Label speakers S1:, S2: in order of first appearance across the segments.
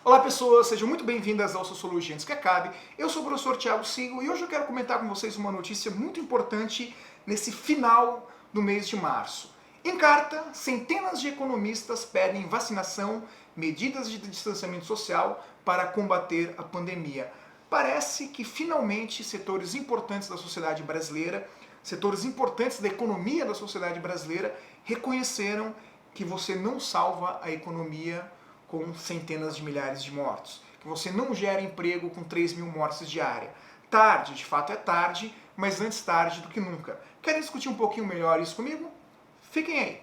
S1: Olá pessoas, sejam muito bem-vindas ao Sociologia Antes que Acabe. Eu sou o professor Thiago Sigo e hoje eu quero comentar com vocês uma notícia muito importante nesse final do mês de março. Em carta, centenas de economistas pedem vacinação, medidas de distanciamento social para combater a pandemia. Parece que finalmente setores importantes da sociedade brasileira, setores importantes da economia da sociedade brasileira reconheceram que você não salva a economia com centenas de milhares de mortos, que você não gera emprego com 3 mil mortes diárias. Tarde, de fato é tarde, mas antes tarde do que nunca. Querem discutir um pouquinho melhor isso comigo? Fiquem aí!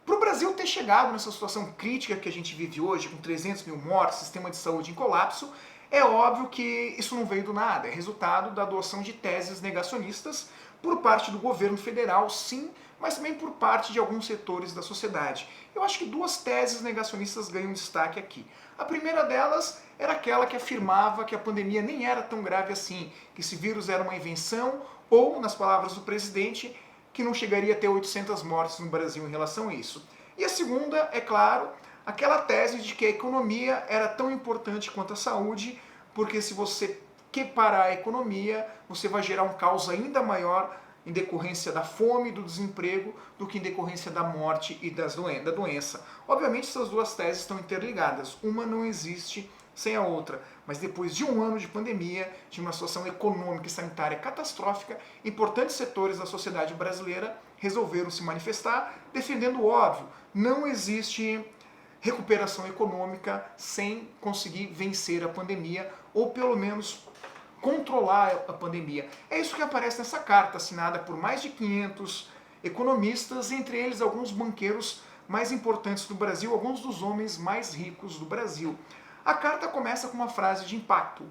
S1: Para o Brasil ter chegado nessa situação crítica que a gente vive hoje, com 300 mil mortes, sistema de saúde em colapso, é óbvio que isso não veio do nada, é resultado da adoção de teses negacionistas por parte do governo federal, sim, mas também por parte de alguns setores da sociedade. Eu acho que duas teses negacionistas ganham destaque aqui. A primeira delas era aquela que afirmava que a pandemia nem era tão grave assim, que esse vírus era uma invenção, ou, nas palavras do presidente, que não chegaria a ter 800 mortes no Brasil em relação a isso. E a segunda, é claro, aquela tese de que a economia era tão importante quanto a saúde, porque se você parar a economia, você vai gerar um caos ainda maior em decorrência da fome, do desemprego, do que em decorrência da morte e da doença. Obviamente essas duas teses estão interligadas, uma não existe sem a outra, mas depois de um ano de pandemia, de uma situação econômica e sanitária catastrófica, importantes setores da sociedade brasileira resolveram se manifestar, defendendo o óbvio, não existe recuperação econômica sem conseguir vencer a pandemia, ou pelo menos controlar a pandemia. É isso que aparece nessa carta, assinada por mais de 500 economistas, entre eles alguns banqueiros mais importantes do Brasil, alguns dos homens mais ricos do Brasil. A carta começa com uma frase de impacto: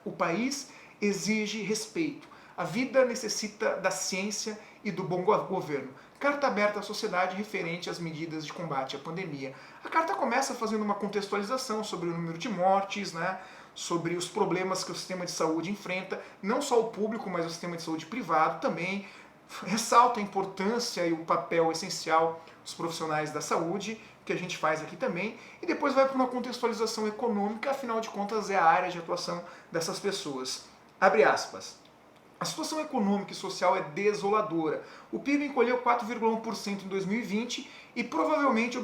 S1: o país exige respeito, a vida necessita da ciência e do bom governo. Carta aberta à sociedade referente às medidas de combate à pandemia. A carta começa fazendo uma contextualização sobre o número de mortes, sobre os problemas que o sistema de saúde enfrenta, não só o público, mas o sistema de saúde privado também. Ressalta a importância e o papel essencial dos profissionais da saúde, que a gente faz aqui também, e depois vai para uma contextualização econômica, afinal de contas é a área de atuação dessas pessoas. Abre aspas. A situação econômica e social é desoladora. O PIB encolheu 4,1% em 2020 e provavelmente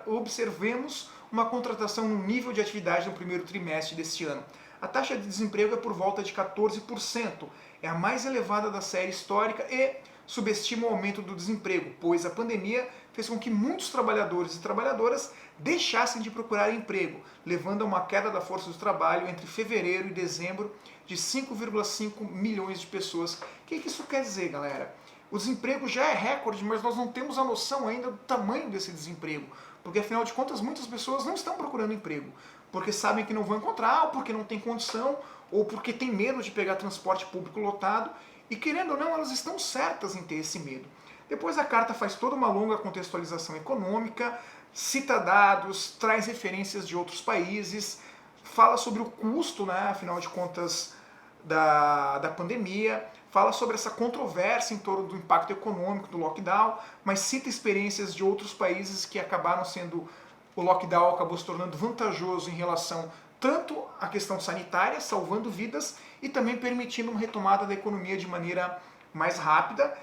S1: observemos uma contratação no nível de atividade no primeiro trimestre deste ano. A taxa de desemprego é por volta de 14%, é a mais elevada da série histórica e subestima o aumento do desemprego, pois a pandemia fez com que muitos trabalhadores e trabalhadoras deixassem de procurar emprego, levando a uma queda da força do trabalho entre fevereiro e dezembro de 5,5 milhões de pessoas. O que isso quer dizer, galera? O desemprego já é recorde, mas nós não temos a noção ainda do tamanho desse desemprego, porque afinal de contas muitas pessoas não estão procurando emprego, porque sabem que não vão encontrar, ou porque não tem condição, ou porque tem medo de pegar transporte público lotado, e querendo ou não, elas estão certas em ter esse medo. Depois a carta faz toda uma longa contextualização econômica, cita dados, traz referências de outros países, fala sobre o custo, afinal de contas, da pandemia, fala sobre essa controvérsia em torno do impacto econômico do lockdown, mas cita experiências de outros países que acabaram sendo, o lockdown acabou se tornando vantajoso em relação tanto à questão sanitária, salvando vidas, e também permitindo uma retomada da economia de maneira mais rápida.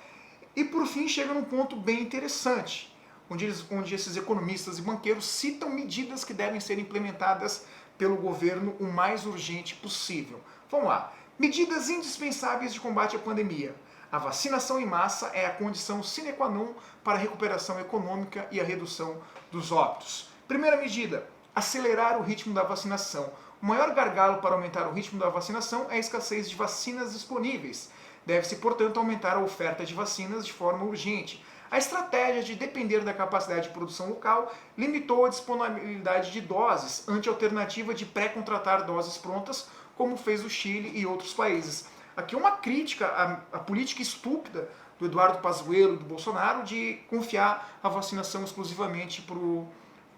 S1: E por fim chega num ponto bem interessante, onde esses economistas e banqueiros citam medidas que devem ser implementadas pelo governo o mais urgente possível. Vamos lá. Medidas indispensáveis de combate à pandemia. A vacinação em massa é a condição sine qua non para a recuperação econômica e a redução dos óbitos. Primeira medida, acelerar o ritmo da vacinação. O maior gargalo para aumentar o ritmo da vacinação é a escassez de vacinas disponíveis. Deve-se, portanto, aumentar a oferta de vacinas de forma urgente. A estratégia de depender da capacidade de produção local limitou a disponibilidade de doses, ante a alternativa de pré-contratar doses prontas, como fez o Chile e outros países. Aqui uma crítica à política estúpida do Eduardo Pazuello e do Bolsonaro de confiar a vacinação exclusivamente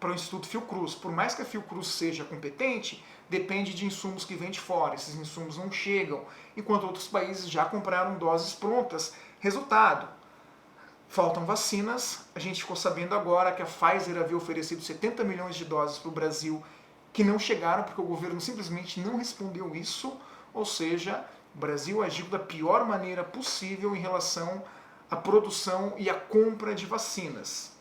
S1: para o Instituto Fiocruz. Por mais que a Fiocruz seja competente, depende de insumos que vêm de fora. Esses insumos não chegam, enquanto outros países já compraram doses prontas. Resultado, faltam vacinas. A gente ficou sabendo agora que a Pfizer havia oferecido 70 milhões de doses para o Brasil que não chegaram porque o governo simplesmente não respondeu isso. Ou seja, o Brasil agiu da pior maneira possível em relação à produção e à compra de vacinas.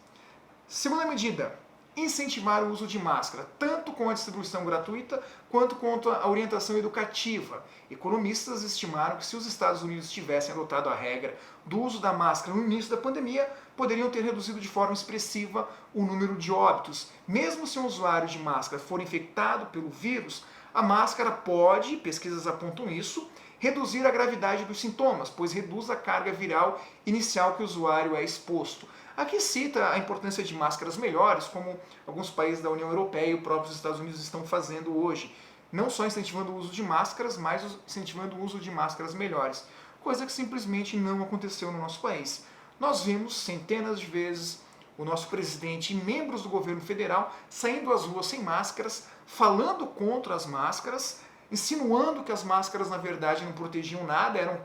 S1: Segunda medida, incentivar o uso de máscara, tanto com a distribuição gratuita quanto com a orientação educativa. Economistas estimaram que se os Estados Unidos tivessem adotado a regra do uso da máscara no início da pandemia, poderiam ter reduzido de forma expressiva o número de óbitos. Mesmo se um usuário de máscara for infectado pelo vírus, a máscara pode, pesquisas apontam isso, reduzir a gravidade dos sintomas, pois reduz a carga viral inicial que o usuário é exposto. Aqui cita a importância de máscaras melhores, como alguns países da União Europeia e os próprios Estados Unidos estão fazendo hoje. Não só incentivando o uso de máscaras, mas incentivando o uso de máscaras melhores. Coisa que simplesmente não aconteceu no nosso país. Nós vimos centenas de vezes o nosso presidente e membros do governo federal saindo às ruas sem máscaras, falando contra as máscaras, insinuando que as máscaras na verdade não protegiam nada, eram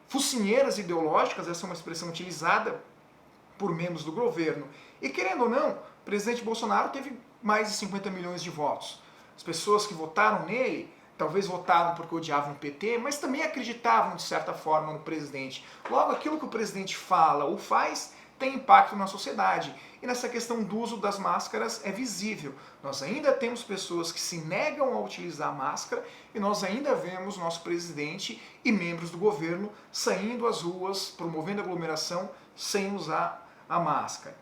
S1: focinheiras ideológicas, essa é uma expressão utilizada por membros do governo. E querendo ou não, o presidente Bolsonaro teve mais de 50 milhões de votos. As pessoas que votaram nele, talvez votaram porque odiavam o PT, mas também acreditavam de certa forma no presidente. Logo, aquilo que o presidente fala ou faz tem impacto na sociedade. E nessa questão do uso das máscaras é visível. Nós ainda temos pessoas que se negam a utilizar máscara e nós ainda vemos nosso presidente e membros do governo saindo às ruas, promovendo aglomeração sem usar a máscara.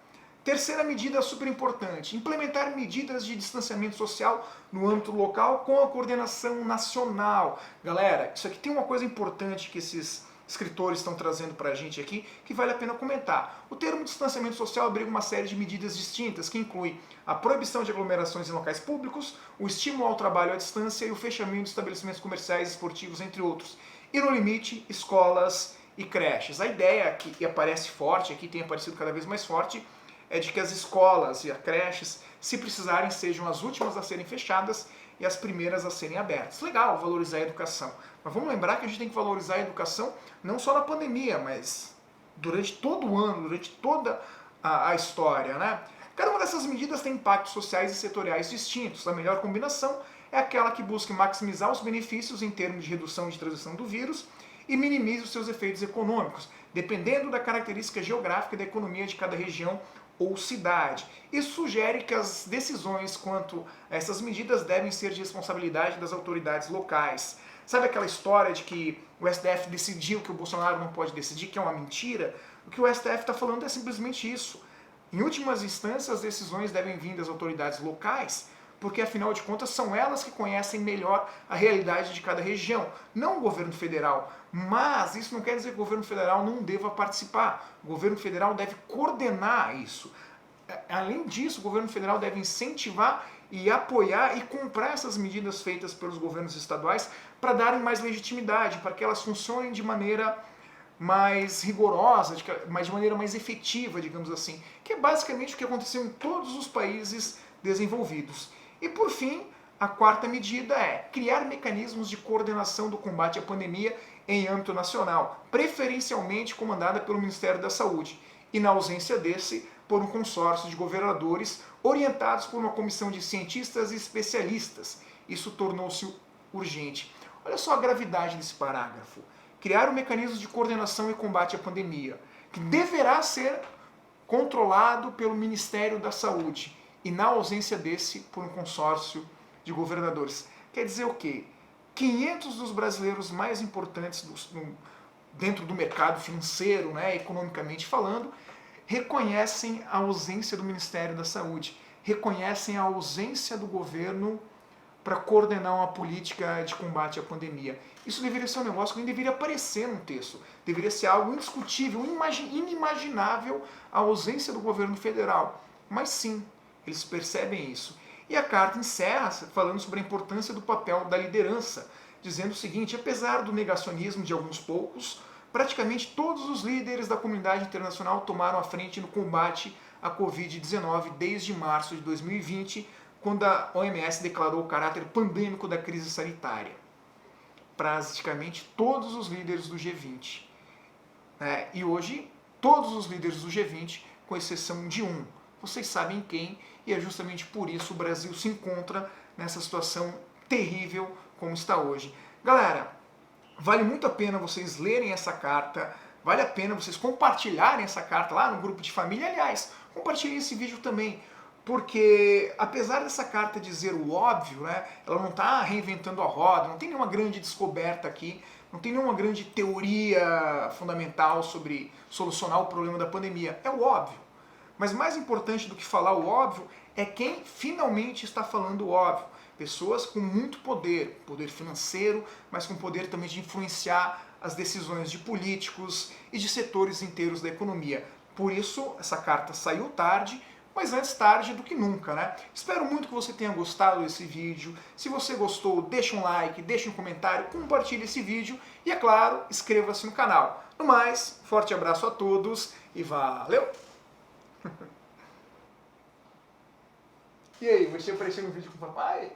S1: Terceira medida super importante, implementar medidas de distanciamento social no âmbito local com a coordenação nacional. Galera, isso aqui tem uma coisa importante que esses escritores estão trazendo para a gente aqui, que vale a pena comentar. O termo distanciamento social abriga uma série de medidas distintas, que inclui a proibição de aglomerações em locais públicos, o estímulo ao trabalho à distância e o fechamento de estabelecimentos comerciais e esportivos, entre outros. E no limite, escolas e creches. A ideia que aparece forte, aqui tem aparecido cada vez mais forte, é de que as escolas e as creches, se precisarem, sejam as últimas a serem fechadas e as primeiras a serem abertas. Legal valorizar a educação, mas vamos lembrar que a gente tem que valorizar a educação não só na pandemia, mas durante todo o ano, durante toda a história, né? Cada uma dessas medidas tem impactos sociais e setoriais distintos. A melhor combinação é aquela que busque maximizar os benefícios em termos de redução de transmissão do vírus e minimize os seus efeitos econômicos, dependendo da característica geográfica e da economia de cada região ou cidade. Isso sugere que as decisões quanto a essas medidas devem ser de responsabilidade das autoridades locais. Sabe aquela história de que o STF decidiu que o Bolsonaro não pode decidir, que é uma mentira? O que o STF está falando é simplesmente isso. Em últimas instâncias, as decisões devem vir das autoridades locais, porque afinal de contas são elas que conhecem melhor a realidade de cada região, não o governo federal. Mas isso não quer dizer que o governo federal não deva participar. O governo federal deve coordenar isso. Além disso, o governo federal deve incentivar e apoiar e comprar essas medidas feitas pelos governos estaduais para darem mais legitimidade, para que elas funcionem de maneira mais rigorosa, de maneira mais efetiva, digamos assim, que é basicamente o que aconteceu em todos os países desenvolvidos. E por fim, a quarta medida é criar mecanismos de coordenação do combate à pandemia em âmbito nacional, preferencialmente comandada pelo Ministério da Saúde, e na ausência desse, por um consórcio de governadores orientados por uma comissão de cientistas e especialistas. Isso tornou-se urgente. Olha só a gravidade desse parágrafo. Criar um mecanismo de coordenação e combate à pandemia, que deverá ser controlado pelo Ministério da Saúde, e na ausência desse, por um consórcio de governadores. Quer dizer o quê? 500 dos brasileiros mais importantes dentro do mercado financeiro, né, economicamente falando, reconhecem a ausência do Ministério da Saúde, reconhecem a ausência do governo para coordenar uma política de combate à pandemia. Isso deveria ser um negócio que nem deveria aparecer num texto. Deveria ser algo indiscutível, inimaginável a ausência do governo federal. Mas sim, eles percebem isso. E a carta encerra falando sobre a importância do papel da liderança, dizendo o seguinte: apesar do negacionismo de alguns poucos, praticamente todos os líderes da comunidade internacional tomaram a frente no combate a Covid-19 desde março de 2020, quando a OMS declarou o caráter pandêmico da crise sanitária. Praticamente todos os líderes do G20. E hoje, todos os líderes do G20, com exceção de um. Vocês sabem quem, e é justamente por isso o Brasil se encontra nessa situação terrível como está hoje. Galera, vale muito a pena vocês lerem essa carta, vale a pena vocês compartilharem essa carta lá no grupo de família. Aliás, compartilhem esse vídeo também, porque apesar dessa carta dizer o óbvio, né, ela não está reinventando a roda, não tem nenhuma grande descoberta aqui, não tem nenhuma grande teoria fundamental sobre solucionar o problema da pandemia. É o óbvio. Mas mais importante do que falar o óbvio é quem finalmente está falando o óbvio. Pessoas com muito poder, poder financeiro, mas com poder também de influenciar as decisões de políticos e de setores inteiros da economia. Por isso, essa carta saiu tarde, mas antes tarde do que nunca, né? Espero muito que você tenha gostado desse vídeo. Se você gostou, deixa um like, deixa um comentário, compartilhe esse vídeo e, é claro, inscreva-se no canal. No mais, forte abraço a todos e valeu! E aí, você apareceu no vídeo com o papai?